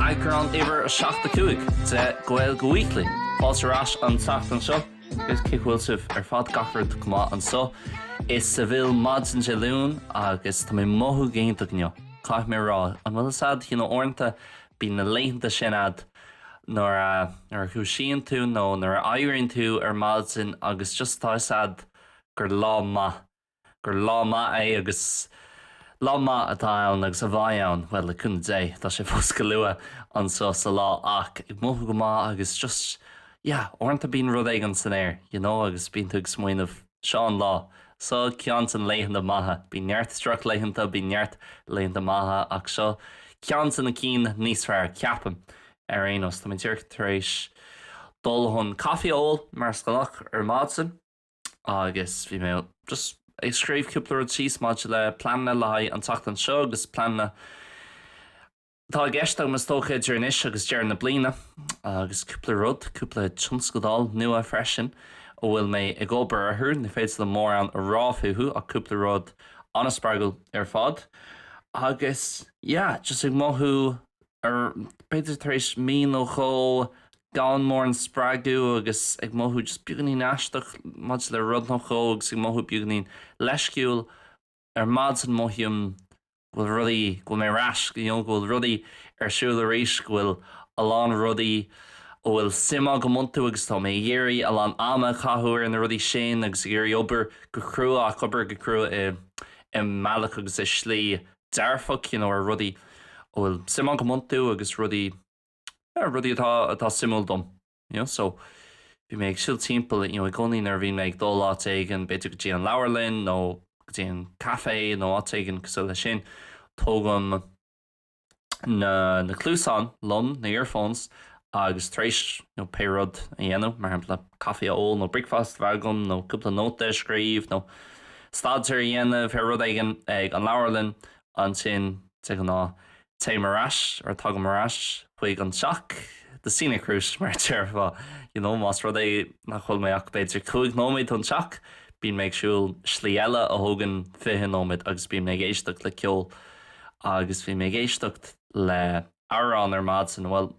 Agran iwwer a seachta cuaig de Gaeilge Weekly. Fáiltearás an seachtain seo, gus cicúilsih fad gachard cumá an so. Is sa bhfuil mads an geilún agus tá mé mothú géanta gneo. Caith mé rá. An bhfuil sad ornta bí na léitheanta sin ad nar chúisíonn tú nó nar éiríonn tú madsin agus just tá sad gur lá ma é agus lá ma atá ann agus a bhaid ann, well, le cúna dé, tá sé fosca lua an so sa lá ach ag mothú go má agus just, ornta bín rud éigean san air, agus bín tú smaoinmh seán lá. So ceann san léitheanta maithe, bí neart struach léitheanta, bí neart léitheanta maithe ach seo ceann san na cín níos fearr ceapam éinos. Tá mé tíocht tar éis dul chun cafiol mar scalach madsin agus bhí mé just ag scríomh cúpla rud síos máid le planna le an teachtain seo agus planna tá gceist agus tócha idir inis agus dear na bliana agus cúpla rud, cúpla tionscadal nua freisin ó bhfuil mé ag obair a thuair na féidir le mór an a ráthúthú a cúpla rud an spargul fad agus just ag mothú ar beidir tar éis mí ó cho gan mór an sppragu agus ag mothú just buganí neisteach maid le rud nó cho agus ag mothú buganí leisciúil ar mad san mohiúm bhfuil rudaí go mé ras bhfuil rudaí ar siúil a rééis bhfuil alán rudaí ó bhfuil simá go muntú agus tá mé dhéirí alán ama chathúir in na rudaí sin agus gurí obair go cruúa a cobar go cruúa i meach agus is slí dearfach ar rudaí ó bhfuil simá go muntú agus rudaí atá simúl dom. So bhí mé ag siúil timpeall i gcónaí ar bhí mé ag dul áit éigean beidir go dtí an leabharlinn nó go dtí an caifé nó áit éigean cos le sin tógam na clúsán lom na earphones agus tréis péród a dhéanamh mar shampla caifé óil nó breakfast bhagam nó cúpla nóta scríomh nó staidir dhéanamh ar rud éigean ag an leabharlinn an sin ná téimeráis ar tagamarráis chuig an seach de Sine Cruise mar teirfa más rud é nach chuil mé ach beidir 5 nóid an seach bín méid siúil slí eile a thugann 20 nóid agus bín mé géisteach le ceol agus bhí mé géisteacht le árán ar madsin bhfuil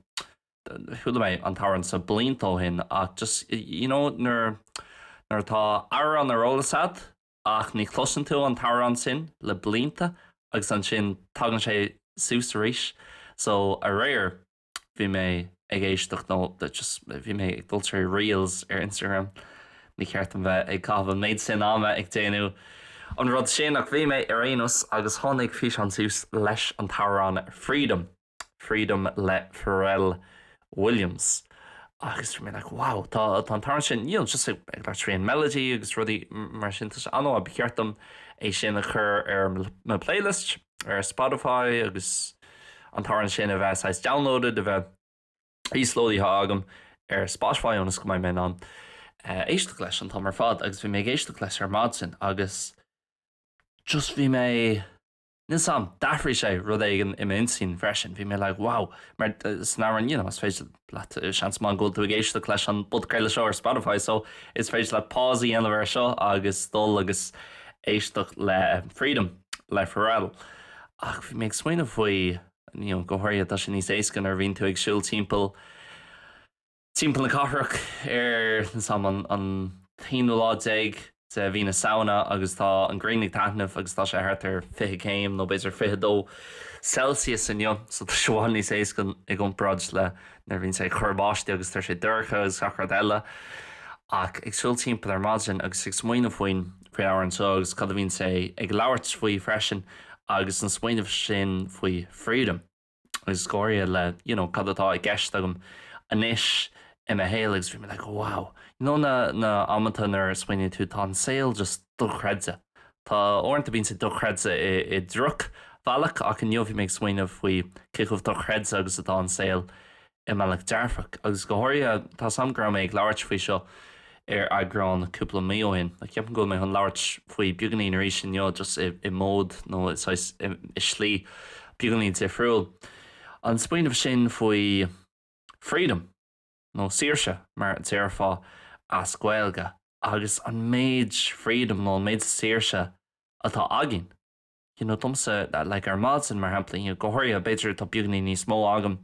thuúla mé an tarann sa blintó hin ach just nar tá árán arolalasad ach ní closan tú an tarann sin le blinta agus an sin tagann sé sús éis so a réir bhí mé ag éisteach nó bhí mé ag dultar reels ar Instagram ní cheart an bheith ag cabh méid sin ama ag déanú an rud sin ach bhí mé ar aonas agus tháinig fís an sús leis an tarann Freedom le Pharrell Williams agus mé wow tá an tarann sin just ag le tríon melody agus rudí mar sin anó a bceartam é sin a chur ar na playlist ar Spotify agus an tarann sin a bheith sais downloaded a bheith íslódí agam ar Spotify ónas go mé an éisteach leis an tamar fad agus bhí mé éisteach leis ar madsin agus just bhí mé ní sam dafri sé rud éigen im insín freisin bhí mé wow mar snáran is féidir le seans má ggóil tú éisteach leis an budcréile seo ar Spotify so is féidir le pásaí an bhar seo agus dul agus éisteach le Freedom le Pharrell ach bhí mé smaoine faoi go háir tá sin níos éascan ar bhíonn tú ag siúil timpeall na cathrach ar sam an 10 de bhí na sauna agus tá an gréinnig taitnamh agus tá sé thart ar 5 céim nó beidir 22 Celsius in so tá seoáil níos éascan ag an brad le nar bhíonn sé churbáiste agus tar sé dúrcha agus gachard eile ach ag siúil timpeall ar maidin agus ag smaoine faoin an so agus cad bhíonn sé ag labhairt faoi freisin agus an smaoineh sin faoi Freedom agus scóir le cad atá ag gceist agam anis i a héalagus bhí mé wow na amanta ar smaoine tú tá an saoil just dochreidse tá ornta bíonn sa dochreidse i druc bhealach ach an bhí méid smaoine faoi cichmh dochreidse agus atá an saoil i meach dearfach agus go háir tá samgra mé ag labhairt faoi seo ar agrán cúpla míohin ceapan go mé an labhairt faoi buganí éis sin just i mód nó is slí buganí difriúil an smaoineh sin faoi Freedom nó Saoirse mar an téarfá as Gaeilge agus an méid Freedom nó méid Saoirse atá agin domsa le ar madsin mar shampla go háir beidir tá buganí níos mó agam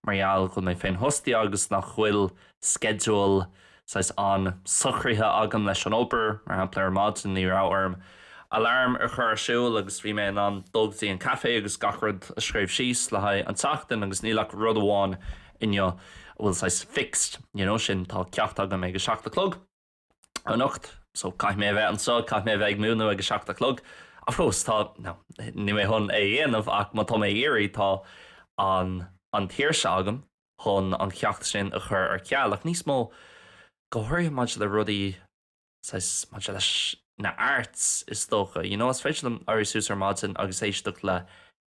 marall chun mé féin hostia agus nach chfuil schedule sais an suchrithe agam leis an obair mar hapla ar maidin ní ráorm. Alarm ar chur siúil agus bhí mé an dulgtaí an cafe agus gachrad a scríobh síos le haid an seachtain agus nílach rud amháin inne bhfuil sais fixed, sin tá ceacht agam ag seachta clog an ucht, so caiith mé bheith an so, caiith mé bheith ag múna ag seachta clog. Afrós tá ní mé chun é dhéanamh ach má tá mé éirí tá an tíir agam chun an ceacht sin a chur ar ceall ach níos mó go thuirí maid le rudaí maid leis na arts is dócha. Is féidir ar sús ar maidin agus éisteach le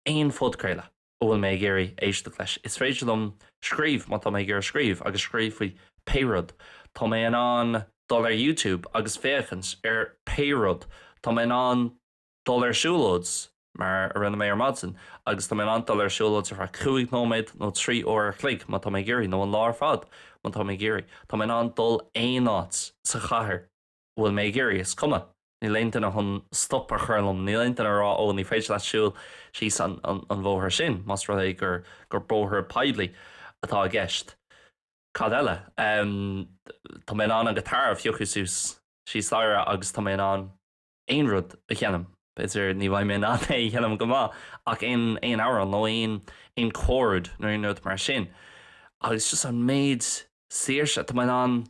aon fudcréile bhfuil mé géirí éisteach leis. Is féidir scríomh má tá mé gur scríomh agus scríomh faoi péród. Tá mé an dul ar YouTube agus féchans ar péród. Tá mé an dul ar siúlóds mar a rinne mé ar maidin agus tá mé an dul ar siúlóds ar 5 nóméid nó 3 óir chlig má tá mé géirí nó an lár fad má tá mé géirí. Tá mé an dul aon áit sa chathair bhfuil mé géirí is cuma. Ní leontain chun stop ar chuirlam, ní leontain rá ó ní féidir le siúil síos an bmhóthir sin, mas rud é gur bóthir peidlí atá a gceist. Cad eile, tá mé an gitar fiocchasús síos leire agus tá mé an aon rud a cheanam. Beidir ní bhaid mé ná é cheanam go má ach aon ára nó aon chord nó aon rud mar sin. Agus just an méid Saoirse, tá mé an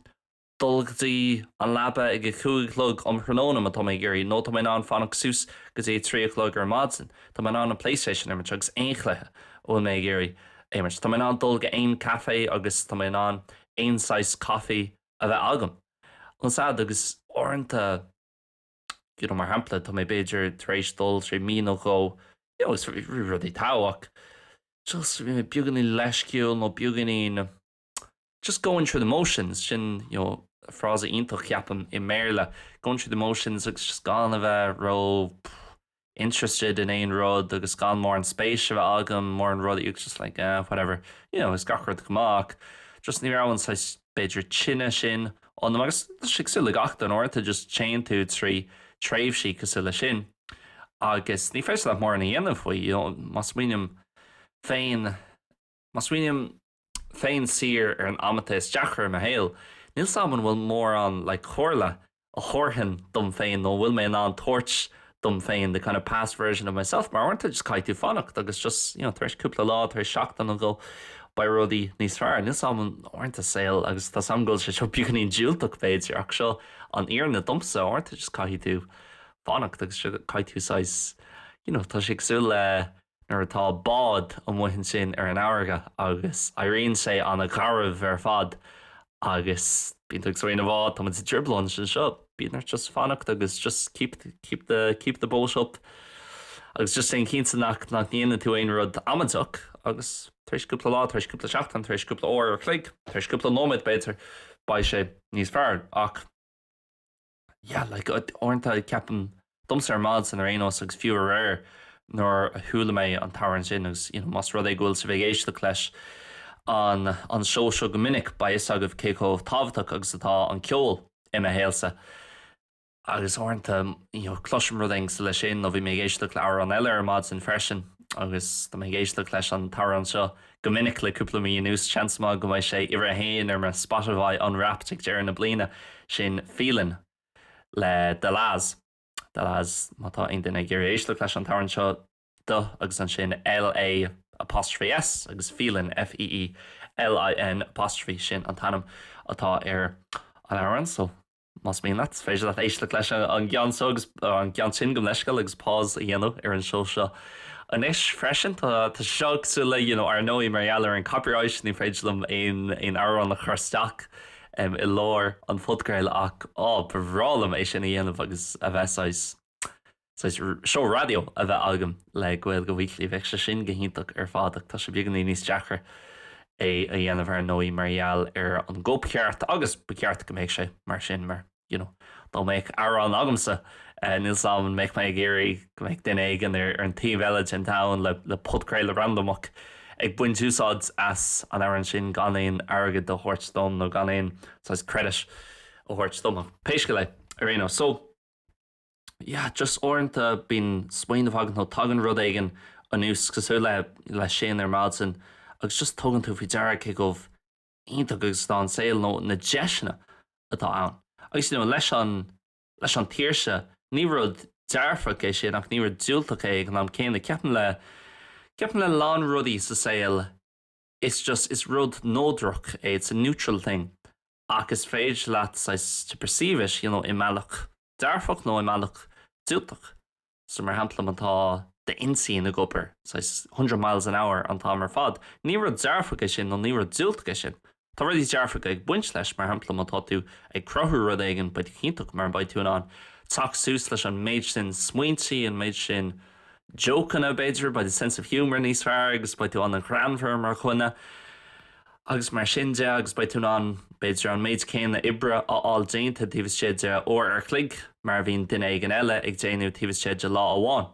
dulgtaí an labba ag 2 clog am chrónóna má tá mé géirí, nó tá mé an fannach sús gus é 3 clog ar maidin. Tá mé an PlayStation ar agus éonchlaithe bhfuil mé géirí éimmert. Tá mé an dulga aon cafe agus tá mé an 1 caí a bheith agam. An sad agus orintanta mar hampla tá mé beidir trééis dul sé mí go is rudí táhaach. Just bhí mé beganí leisciúil nó beganí just going through the motions sin frása ionintach ceapan I méile, going through the motions agus just gan a bheith ro interested in aon rud agus gan mór an spéis a bheith agam mór an rud just like whatever, is gachrad goach just ní raibhann sa beidir tinne sin an agus siagsúla gach an orta just chain tú trí tréimh sí cosúla sin agus ní féidir le mór na dhéanamh faoi mas muoinem féin sir ar an amatas deachar a héal. Níl saman bhfuil mór an chorla a chorthain dom féin nó bhfuil mé an torch dom féin, the kind of past version of myself, mar orintanta just caiithú fannacht agus just taréis cúpla lá taréis seachtain an go ba rudaí níos fearr. Níl saman orintanta saoil agus tá samgóil sé seo buganí díúltach féidir ach seo an iarna domsa orintanta just caiithú fannacht agus caiithú sais tá siagsú le nar atá bád an mhaithin sin ar an áirge agus éiríonn sé an a garbh ar fad agus bíonn ag soína bhád tá a dribblón sin seo bíonar just fannacht agus just keep the balls up agus just sé cínta nach níana tú aon rud amaach agus tréiscúpla lá, tréiscúpla seachtain, tréiscúpla óir ar chlig, tréiscúpla nóid beidir ba sé níos fearr ach orintanta ceapan domsa ar mád san ar aonós agus fiú réir nor a thula mé an tarann sin agus mas rud é ghfuil sa bheith éisteach leis an seo seo go minic ba is agah céó tábhaach agus atá an ceol ina héalsa. Agus orintanta cloisiim rud sa lei sin nó bhí mé géisteach le ar an eile ar mád san freisin agus tá mé géisteach leis an tarann seo go minic le cúpla mí nús chansma go mbeidh sé ar a héin ar mar Spotify unwrapped ag dear na bliana sin feeling le de las mátá aon duine gur éisteach leis an tarann seo agus an sin LA apostrophe S agus feeling FEELIN apostrophe sin an tanam atá ar an áran so mas mín leat féidir le éisteach leis an gceann agus an gceann sin go leiscail agus pás a dhéanamh ar an seo seo. An is freisin tá seagsúla ar nóí marall ar an copyright ní féidirlumm aon áran le chuirteach I lár an fudcréile ach bhrálam é sin dhéanamh agus a bheitsáis seo radio a bheith agam le gCéadaoin Weekly bheith se sin gohíntaach ar fádach tá sé beganí níos deachar é a dhéanamh ar nóí marall ar an gcópceart agus beceart go méid sé mar sin mar dá méid ar an agamsa níl saman méid mé géirí go méid duine éigen ar an Team Village in town le podcréile randomach ag buin túsáid as an áireann sin gan éon airgid do thuirt nó gan éon credit ó thuirt dom péisce le ar so just orintanta bín smaoinemh agan nó tagann rud éigen an nús cosú le sin ar máidsin agus just tugann tú fi dearg ag goh ionta agus dá an saoil nó na deisina atá ann. Agus leis an tíirse ní rud dearfach é sin ach ní rud dúiltach é ag an am céanna ceapan le lán rudaí sa saoil it's rud nódroch it's a neutral thing. Ach is féidir leat to perceive it, imealach dearfach nó imealach dúiltach. So mar hampla mantá de insí na gobar, 100 miles an hour an tá mar fad. Ní rud dearfach é sin nó ní rud dúiltach é sin. Tá rudí dearfach ag buint leis mar hampla mantá tú ag crothú rud éigen baid cíntaach mar baid tú an tak sús leis an méid sin smuintí an méid sin jocanna beidir by the sense of humour níos fearr agus baid tú an chranfir mar chuine. Agus mar sin de agus baid tú an beidir an méid céanna ibre áil déanta tíbhas sé de ar chlig mar bhín duine ag an eile ag déanú tíbhas sé de lá amháin.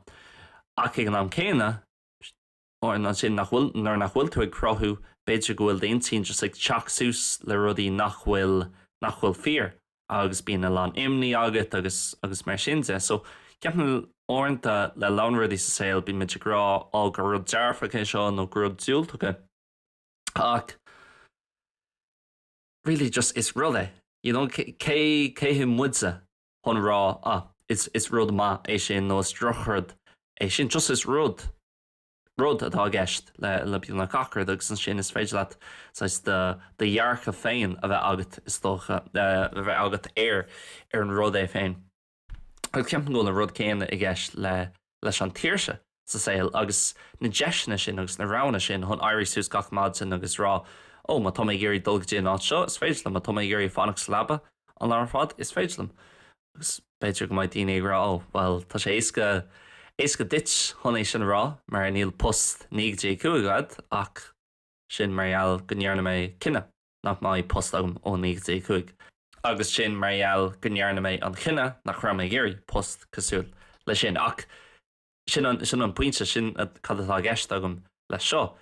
Ach ag an am céanna or an sin nach bhfuil tú ag crothú beidir go bhfuil daontín just ag teach sús le rudaí nach bhfuil fear agus bíon a lán imní agat agus mar sin de. So ceapan orintanta le lán rudaí sa saoil bíon muid agrá á go rud dearfach é seo nó go rud dúiltacha. Ach really just is rud cé him mudsa hon rá is rud ma é sin nó struchard é sin just is rud atá gceist le bíon na gachar agus an sin is féidir leat de dhearcha féin a bheith agat is tócha a bheith agat ar an rud é féin. Agus ceapan go na rud céanna i gceist leis an tíirse sa saoil agus na deisina sin agus na rána sin hon airí sús gach mád sin agus rá má tá mé géirí dulg dé ná seo is féidirlam, má tá mé géirí fannach slabba an lá fad is féidirlam. Agus beidir go maiid daoine rá well tá sé éasca dit thonéis sin rá mar níl post níos cúigad ach sin marall gonearna mé cinenne nach mai post agam ó níos cúig. Agus sin marall gonearna mé an chinine nach ra mé géirí post cosúil le sin ach sin an puinte sin cadtá gceist agam le seo.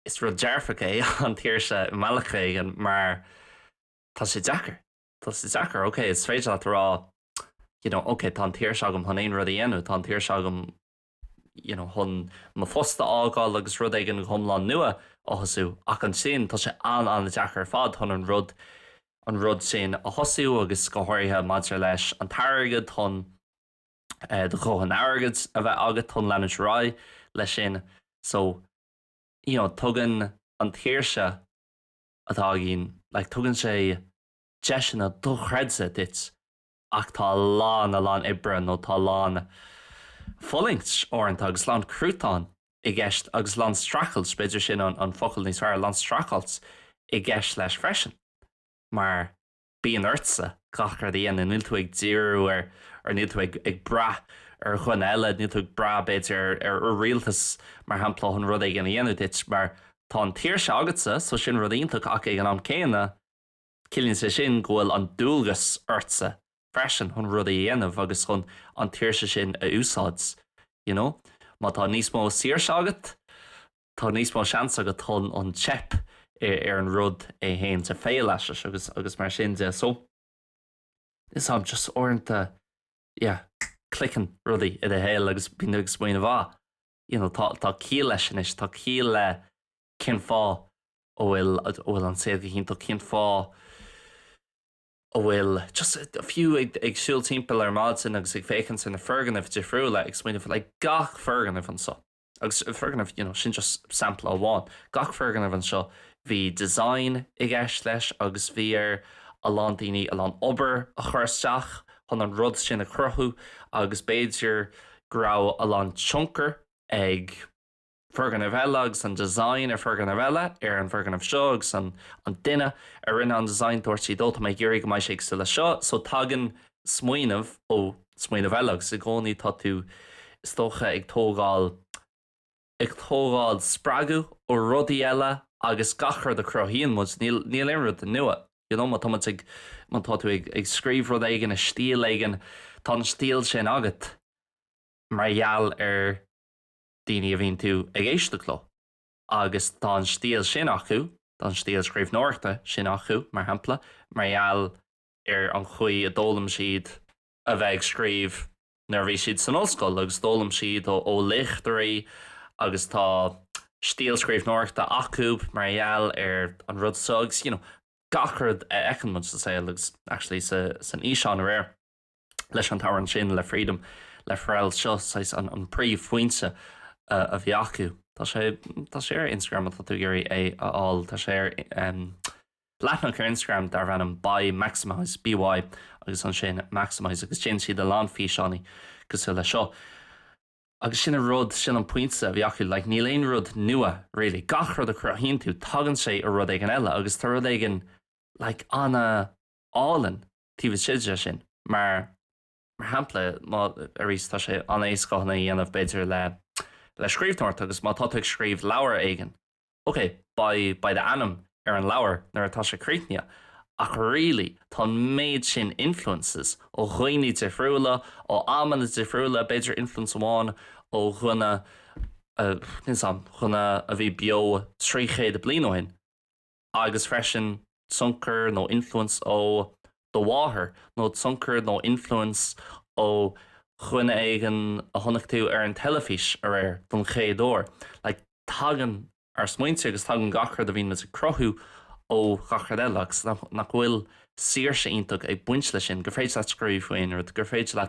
Is rud dearfach é an tíirse mealacha an mar tá sé deachar. Tá sé deachar, ok, is féidir leat rá ok, tá an tíirse agam chun éon rud a dhéanú, tá an tíirse agam chun má fosta ágáil agus rud éigen thomláin nua áthasú ach an sin tá sé an deachar fad chun an rud sin a thosú agus go háirithe maidir leis an targad chun de chóchan airgad a bheith agat chun leanúis rá lei sin. So tugann an tíirse atá gin tugann sé deisina dochreidsa dit ach tá lán ibre nó tá lán folingt orintanta agus lán cruútáin i gceist agus lán strachels beidir sin an focail níos fearr lán strachels i gceist leis freisin. Mar bíon urtsa gachar dhéana níl tú ag díú ar níl tú ag bra ar chun eile níl tú bra beidir ar rialtas mar hampla chun rud ag an dhéanú dit mar tá an tíirse agatsa so sin rud ionach ach ag an am céanna cilíonn sé sin gohfuil an dúlgas urtsa freisin chun rud a dhéanamh agus chun an tíirse sin a úsáids. Má tá níos mó síorse agat tá níos mó seans agat chun an chep ar an rud é héin sa féil leis agus mar sin de. So is am just orintanta clickan rudaí i héil agus bíon agus muoine bhá. Tá cí leis sin is tá cí le cin fá ó bhfuil an séad hínta cin fá ó bhfuil just a fiú ag siúil timpeall ar mád sin agus ag fécinn sin na ferganmh difriúla ag smuoineh le gach ferganmh an seo. Agus ferganmh sin just sampla amháin. Gach ferganmh an seo bhí design i gceist leis agus bhí ar a lán daoine a lán obair a chuirteach chun an rud sin a chruthú agus beidir grá a lán tionkar ag ferganmh eile agus an design ar ferganmh eile ar an ferganmh seo agus an duine ar rinne an design dúirtí dul tá mé géirí go maiid sé sa le seo so tagann smuoinemh ó smuoinemh eile agus i gcónaí tá tú is tócha ag tógáil spragu ó rudaí eile agus gachar de crothíon mu níl éonrad an nua. Má tá tú ag scríomh rud éigen a stíl éigen tá an stíl sin agat margheall ar daoine a bhíonn tú ag éisteachló. Agus tá an stíl sin acu, tá an stíl scríbhneoirta sin acu mar hampla margheall ar an chuí a dólam siad a bheith scríomh nar bhí siad san ollscoil agus dólam siad ó lichtarí agus tá stíalscríomh nóirta acu marall an rud sugs, gachard echan much to say actually san íseán réir leis an táhairn sin le freedom le foráil seo an príomhfuointe a bhí acu. Tá sé ar Instagram tá tú géirí áil tá sé leithnach ar Instagram dar bheanam by maximize BY agus an sin maximize agus sin siad a lánfií seánaí gus le seo. Agus sin a rud sin an puinte a bhí acu le níl éon rud nua réala gach rud a chruthíonn tú tagann sé a rud ag an eile agus tá rud ag an anna álan tíomh siide sin mar hampla má a rís tá sé an éascána dhéanamh beidir le scríbhnoirt agus má tá ag scríomh leabhar aigen. Ok, ba de anam ar an leabhar nar atá sé críicne ach really tá méid sin influences ó chuoine difriúla ó amana difriúla beidir influence amháin ó chuna a bhí bio 300 bliain óin agus freisin sunker nó influence ó do bháthair nó sunker nó influence ó chuine aigen a tháinig tú ar an telefís ar don chéadúir. Tagann ar smaointe agus tagann gachar a bhíon na crothú ó gachar eile agus nach bhfuil Saoirse ionach ag buint lei sin gur féid le scríomh faoin gur féid le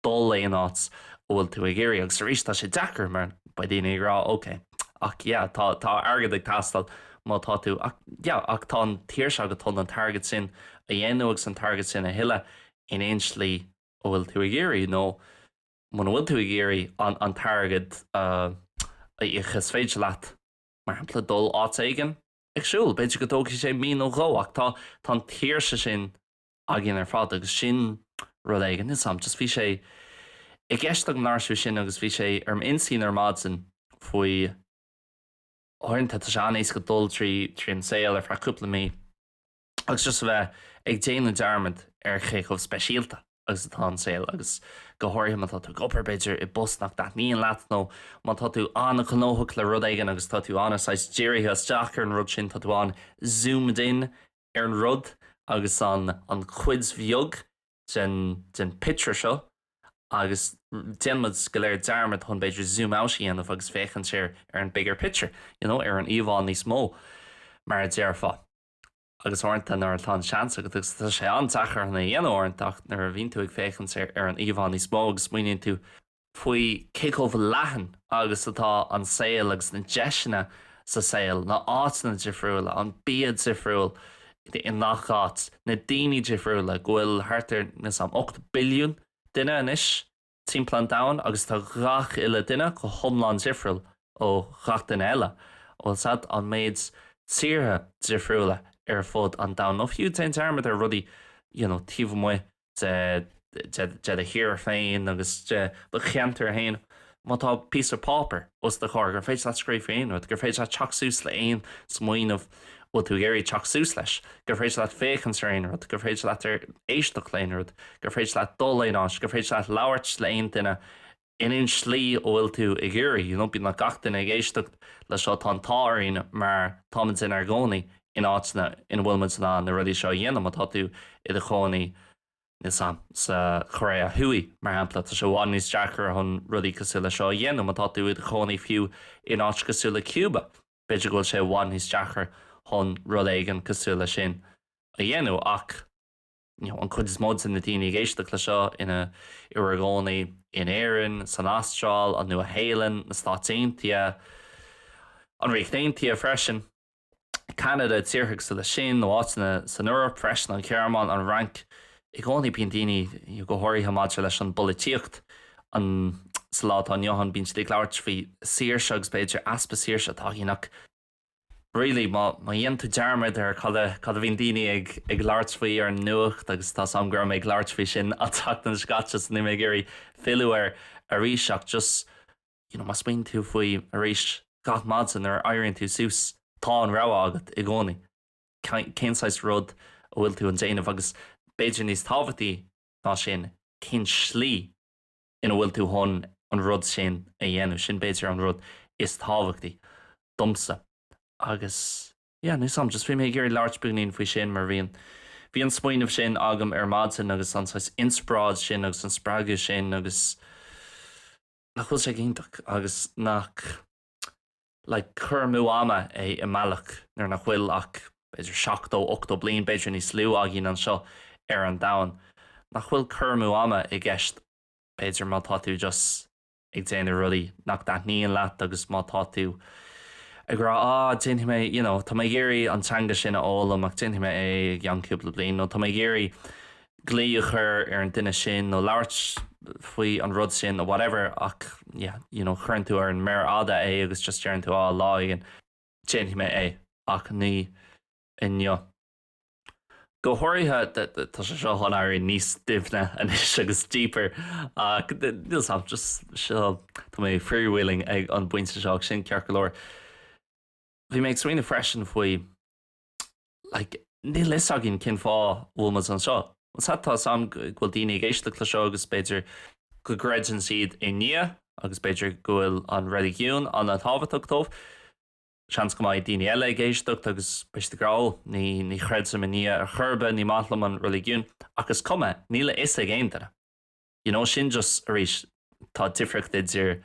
dul éon áit bhfuil tú ag géirí agus rís tá sé dechar mar ba daine rá ok ach tá agad ag tastal má tá tú ach tá an tíir se agatá an target sin a dhéanú agus an target sin a hiile in éon slí ó bhfuil tú ag géirí nó man bhfuil tú ag géirí an target i chus féidir leat mar hampla dul áit aigen agsúil beidir go dócha sé mí ó gá ach tá an tíirse sin a gin ar fád agus sin rud aigen is sam just bhí sé i gceist an náisiú sin agus bhí sé ar insín ar mádsan faoi áinnta tá sean ééis go dul trí an saoil ar fraúpla mí agus just bheith ag déanana dearmid ar chéchomh speisialta agus atá an saoil agus go háirthe tá tú gopur beidir i busnach dat níon leat nó má tá tú anna chonóthach le rud aigen agus tá tú anáis déirithe teach ar an rud sin tá tú an zoomd in ar an rud agus an chuid bheog den picture seo agus déanmid go léir dearmid chun beidir zoom out íanamh agus féchann sé ar an bigger picture ar an íomháin níos mó mar a déarfá. Agus orintanta nar atá seansa agus tá sé antachar na dhéanúintach nar a bhíonn tú ag féchann sé ar an íomháin níos mó agus muoíonn tú faoi cicómh leathan agus atá an saoil agus na deisina sa saoil na áitna difriúla an bíad difriúil in nachát na daoine difriúla ghfuil hartar na sam 8 billiún duine inis timppla dain agus tá gach ile duine go thomláin difriúil ó gach duine eile ó sad an méid tíortha difriúla ar fód an da nó fiú tein termid ar rudí tíomh mu de a hir féin agus de cheantar hain má tá pí páper os de chóir gur féid le scríomh féin gur féid le teachsús le aon smaoinmh ó tú géirí teachsús leis gur féid le féchansréinrad gur féid le ar éisteach léinrad gur féid le dulléáis gur féid le labhairt le aon duine inon slí ó bhfuil tú i ggéirí bí na gachtain ag éisteach le seo tá táirín mar táid in ar gcónaí in áitna in bhfuilmid ná na rudí seo dhéanam tá tú i a chónaí sa choré a thuí mar hampla tá se bháin níos deachar chun rudí cosúla seo dhéanam tá tú i a chónaí fiú in áit cosúla Cuba beidir goil sé bháin níos deachar chun rud éigen cosúla sin a dhéanú ach an chud is mód san na daoine géisteach le seo ina ar gcónaí in éireann san Astráil an nua héileann na Stáitíntia an réchtaintia freisin Canada tíorthaigh sa le sin nó áitina san Eorp freisin an cearmán an rank i gcónaí bíon daoine go háirthe máte leis an bolaíocht an salát an Johan bín stig leabhart fhí Saoirse agus beidir aspa Saoirse atá híach really má dhéon tú dearmid ar cad a bhíon daoine ag leabhart faoi ar nuacht agus tá samgur ag leabhart faoi sin atá an scaite ní mé gurí fiú ar a ríseach just má spain tú faoi a ríis gach madsan ar éironn tú sús tá an rá agat i gcónaí céanáis rud a bhfuil tú an déanamh agus beidir níos tábhairtaí ná sin cén slí ina bhfuil tú chun an rud sin a dhéanamh sin beidir an rud is tábhachtaí domsa agus ní sam just bhí mé gur leabhart buíonn faoi sin mar bhí an smaoinmh sin agam ar madsan agus anáis inspráid sin agus an sppragu sin agus nach chuil sé géintach agus nach like curmú ama é amach nar nach bhfuil ach beidir 7-8 bliain beidir níos lú agin an seo an dain. Nach bhfuil curmú ama I gceist beidir má tá tú just ag déanamh rudaí nach daithníon leat agus má tá tú ag rá déanthe mé, tá mé géirí antanga sin a ólam ach déanthe mé é ag anúpla bliain, nó tá mé géirí glíochar an duine sin nó labhairt faoi an rud sin nó whatever ach chuann tú ar an méar ada é agus just dearann tú á lá an déanthe mé é ach ní inneo. Go háirithe tá sé seo chun airí níos duimhne anis agus deeper níl sam just seo tá mé freewheeling ag an buinte seach sin cear go leor. Bhí méid swinine freisin faoi níl is agin cin fá bhfuilmas an seo. Tá sam bhfuil daoine géisteach le seo agus beidir go greidan siad I ní agus beidir gohfuil an religiún an na táhachtach seans go mbeidh daoine eile géisteach agus beiste grá ní chreid sa ní ar churbe ní matlam an religiún agus cuma níle is a géintena. Sin just arís tá difricht idir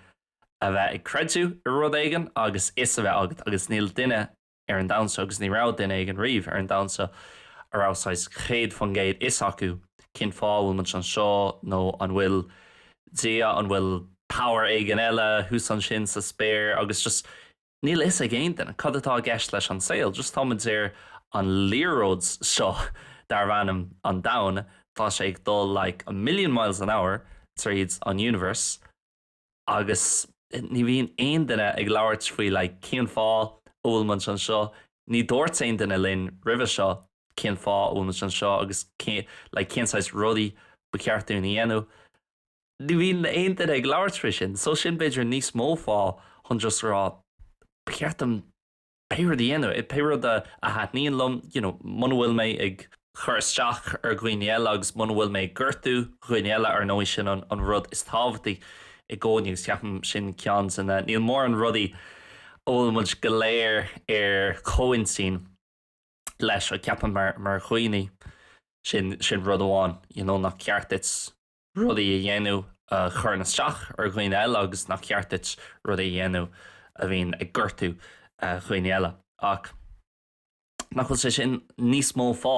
a bheith ag creidú ar rud éigen agus is a bheith agat agus níl duine ar an damsa agus ní rá duine ag an riomh ar an damsa arásáis chéad fan géad is acu cin fáhfuil man an seo nó an bhfuil dia an bhfuil power ag an eile hús an sin sa spéir agus just níl is a géantain cad atá gceist leis an saoil just táid ar an líróds seo dar bhanam an dain tá sé ag dul like 1,000,000 miles an hour tríd an universe agus ní bhíon aon duine ag labhairt faoi like cin fá bhfuil man an seo ní dúirt aon duine linn ribh seo cin fá bhfuil man an seo agus cinsáis rudaí ba ceartú ní dhéanú. Ní bhíon aon duine ag labhairt fri sin, so sin beidir níos mó fá chun just rá ceartam péir dhéanú I péir a hatníon lom man bhfuil mé ag chuirteach ar gcuoine eile agus man bhfuil mé ggurtú gcuoine eile ar nó sin an rud is tábhachtaí I gcónaí agus ceapam sin ceann sanna níl mór an rudaí ómuid go léir ar chóin sin leis a ceapan mar chuoine sin rud amháin nach ceartit rudaí a dhéanú chur na steach ar gcuoine eile agus nach ceartit rudaí a dhéanú a bhíon ag ggurtú chuoine eile ach nach chuil sé sin níos mó fá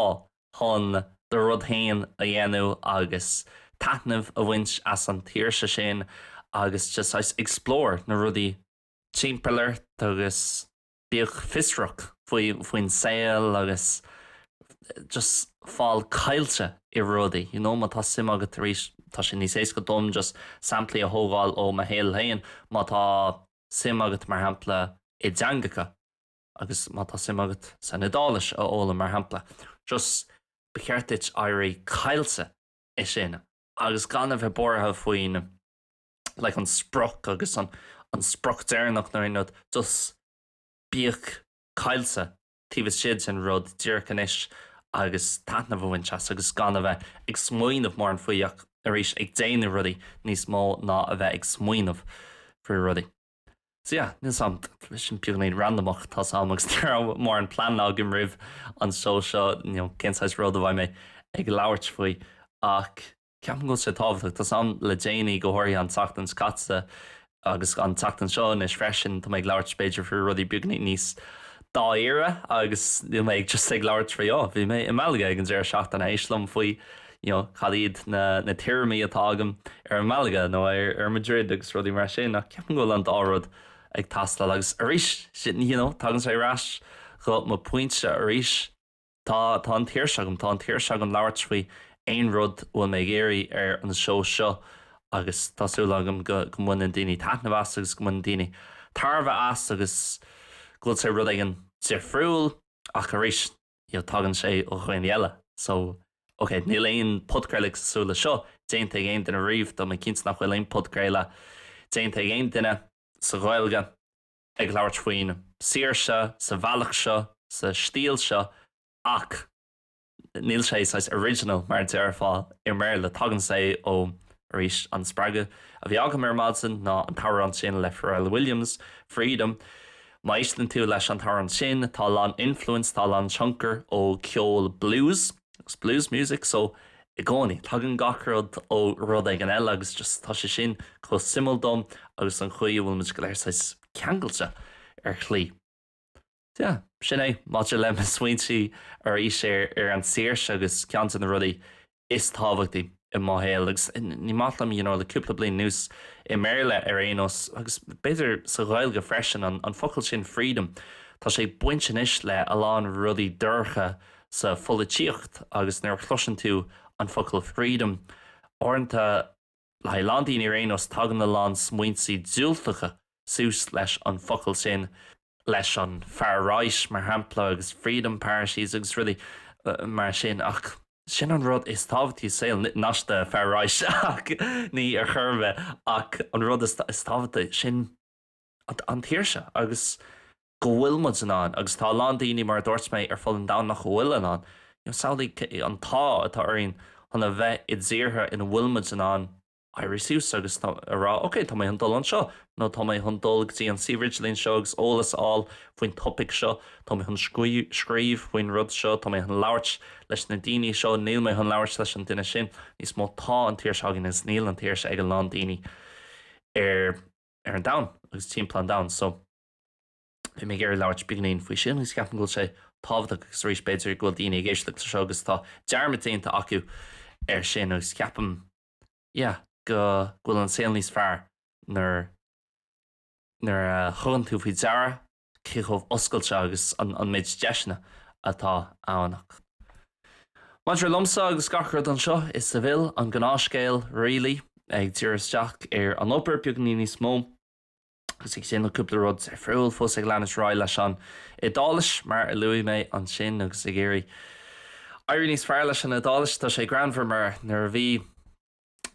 chun do rud hain a dhéanú agus taitneamh a bhaint as an tíirse sin agus just explore na rudaí timpealir agus bíoh fisreach faoin saoil agus just fáil caiilte I rudaí. Má tá sim agat taréis tá sin níos ééis go dom just samplaí a thógáil ó ma héal hain má tá sim agat mar hampla I dteangacha agus má tá sim agat san idális a óla mar hampla. Just becheartit airí caiilte I sin agus gan a bheith bortha faoin an sproch agus an sproch déirnach na inod dus bíoh caiilte tíbh siad sin rud díorcanis agus taitna bhaintse agus gan a bheith ag smuoinmh mór an faoíach arís ag déanú rudaí níos mó ná a bheith ag smuoinmh faoi rudaí. So níl sam sin peagnaí randomach tá samachs mór an plan ná gim rih an seo cinsáis rud a bhaid mé ag labhairt faoi ach ceapan go sé tábhachtach tá sam le déanaí go háirí an seachtain scatsa agus an seachtain seo is freisin tá méid labhairt beidir faoi rudaí beagnaí níos dá éire agus níl méid just ag labhairt faoi bhí mé I Malaga ag an deir seachtain a éislam faoi chalíd na tíirmí atá agam ar Malaga nó ar Madrid agus rudí mar sin ach ceapan go an dárad ag tasla agus arís sin tagann sé rás go mo pointse arís tá an tíir segam labhairt faoi ein rud bhfuil mé géirí ar an seo agus tásúla agam go muna daoine taitneamh as agus go muna daoine tarbh as agus gúil sé rud ag an tífriúil ach arís tagann sé ó chuoine eile. So níl aon podcréile súla seo déanta ag aon duine riomh do mé cinint nach bhfuil aon podcréile déanta ag aon duine sa Gaeilge ag labhairt faoin Saoirse, sa bhealach seo, sa stíl seo ach níl sé original mar deir fáil I mér le tagann sé ó arís an spreaga a bhí agam ar madsan ná an tabhar an sin le Pharrell Williams, Freedom. Má éislann tú leis an tabhar an sin tá an influence tá an chunker ó ceol blues music so I gcónaí tagann gachrod ó rud ag an eile agus just tá sé sin chu simildom agus an chuí bhfuil muid go léir ceangailte ar chlí. Yeah, sin é máte le swinty ar sé ar an Saoirse agus ceann na rudaí is táhachttaí I moille agus ní matlam le cúpla bliain nús I méile ar éos agus beidir sa gCéadóin freisin an focail sin freedom tá sé buinte is le a lán rudaí dúrcha sa folaíocht agus nuair chluiseann tú an focail freedom orintanta le landíine ar éos tagann na lán smuointí dúiltacha sús leis an focail sin leis an fearráis mar hampla agus freedom parachutes agus rudaí mar sin ach sin an rud is tábhachtí saoil nás de fearráis ach ní ar churbhe ach an rud is tábhachtta sin an tíirse agus go bhfuil muid an an agus tá landíine mar dúirt méid ar fol an dá nach go bhfuil an an. Saolaí an tá atá aon chuna bheith I ddíortha ina bhfuil muid an an Irisús agus rá, ok, tá mé an dul an seo, nó tá mé an dul gotí an sivirlín seo agus ólas áil faoin topic seo, tá mé an scríomh faoin rud seo, tá mé an labhairt leis na daoine seo, níl mé an labhairt leis an duine sin, níos mó tá an tíir seágan is níl an tíir se ag an lá daoine ar an dam agus timppla an dam, so bhí mé gur labhairt beagnaíon faoi sin agus ceapan gúil sé tábhachtach agus rís beidir go daoine géisteachta seo agus tá dearmatíonnta acu ar sin agus ceapam, go bhfuil an saoil níos fearr nar chuann tú faoi deara cíchomh oscailte agus an méid deisna atá annach. Maidir lomsa agus gachard an seo is sa bhfuil an gnáiscéal rilí ag tíiristeach ar an opair beagnaí níos mó agus ag sin cúpla rud ar friúil fós ag leannas rá leis an idális mar I luí mé an sin agus ag géirí. Airí níos fearr leis an idális tá sé granmhar mar nar bhí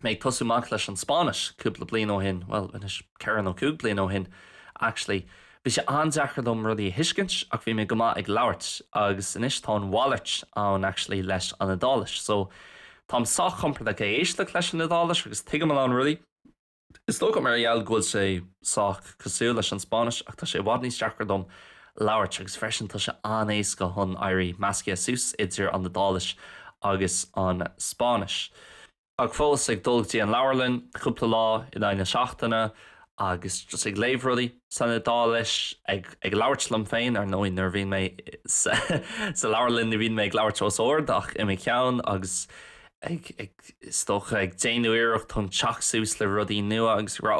méid tosúach leis an Spáis cúpla bliain ó hin, well, is ceann ó cúg bliain ó hin, actually, bhí sé andeachar dom rudí hiiscint ach bhí mé go maith ag labhairt agus inis tá an bhairt ann actually leis an idális, so tám sách chompra a éisteach leis an idális agus tuigim an rudí. Is tócha mar dheall gúil sé sách cosú leis an Spáis ach tá sé bhd níos deachar dom labhairt agus freisin tá sé anéis go chun éirí measctha sús idir an idális agus an Spáis. Ag fós ag dulgtí an leabharlann cúpla lá I dtaine seachtaine agus just ag léomhrudaí san idális ag labhairt féin ar nóí nar bhíon mé sa leabharlann bhíon mé ag labhairt os ord ach I mé ceann agus ag stocha ag déanú iirecht chun teachsús le rudaí nua agus rá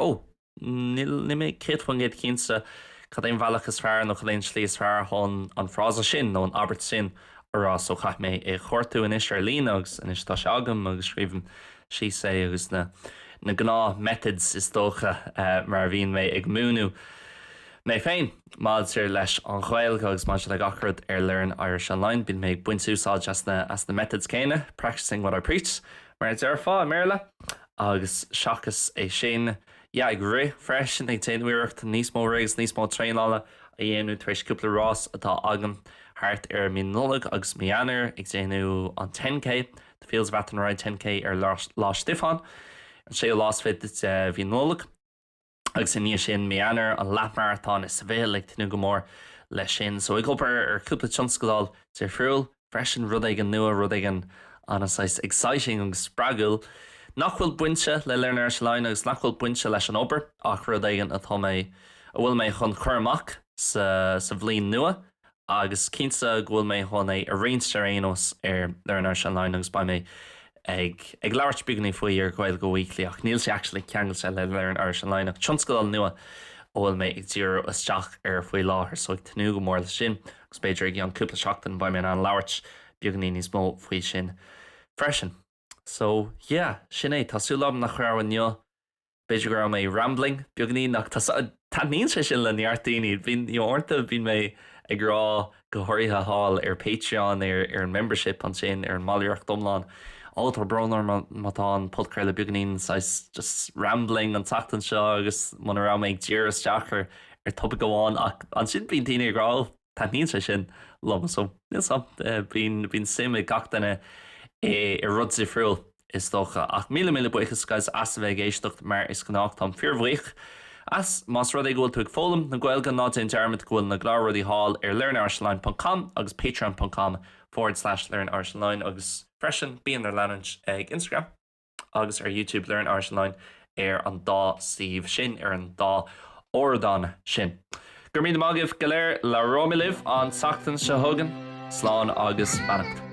ní mé céadfan géad cínsa cad éon bhealachas fearr nó chaléon slíos fearr chun an phrása sin nó an Albert sin ará so chaith mé I chuirtú in is ar líon agus inis tá se agam agus scríbm sí sé agus na gná methods is dócha mar bhíon mé ag múnú. Mé féin mád sé leis an gCéadóin agus má se le gachrad ar Learn Irish Online, bín mé buintúsáid as na methods céine, practicing what I preach, mar ar fá méile agus seachas é sin, ag ri freisin ag téanúireacht níos mó régus níos mó tréála a dhéanú treéis cúpla rás atá agam hart ar mí nullag agus mianar ag déanú an 10k, the feels vat an ride 10k ar lá stifán, an sé lás fit bhí nullag agus in níos sin mianar an lap marathon is sa bhéil ag tinú go mór le sin, so ag gopur ar cúpla tionscadál sé friúil freisin rud ag an nua rud ag an anáis exciting agus spragul. Nachhfuil buinte le Learn Irish Online agus nachhfuil buinte leis an obair ach rud ag an atá mé bhfuil mé chun chuirmach sa bhliain nua agus cínsa bhfuil mé chun é a réinstear éos ar Learn Irish Online agus ba mé ag labhairt beagnaí faoi ar gCéadóin Weekly ach níl sé actually ceangail se le Learn Irish Online ach tionscadál nua bhfuil mé ag dtír isteach ar faoi láthair so ag tinú go mór le sin agus beidir ag an cúpla seachtain ba mé an labhairt beagnaí níos mó faoi sin freisin. So, sin é, tásúlam nach chuirhain neo, beidir go mé rambling, beagnaí nach tá níon sé sin le neartdaoine, bhín orintanta bhín mé ag rá go háirithe háil ar Patreon ar an membership an sin ar an máilíocht domláin. Átar bronar mátá an podcréile beagnaín just rambling an tachtain seo agus man ra méid díras deachar ar topic goháin ach an sin bíon daoine agráil tá níon sé sin lom, so bíon sim i gachtainine I rud sa friúil is dócha ach míle buchas guys as bheith géistecht mar is gnácht an fearmhaoich. As más rud é ghfuil tú ag fólam na Gaeilge ná in dearmid ghfuil na gláradí hall ar learnirishline.com agus patreon.com/Learn Irish Online agus freisin bíon ar leanann ag Instagram agus ar YouTube Learn Irish Online ar an dá Steve sin ar an dá Ordan sin. Gur míad magibh go léir le romilibh an seachtain se thugan, slán agus beannacht.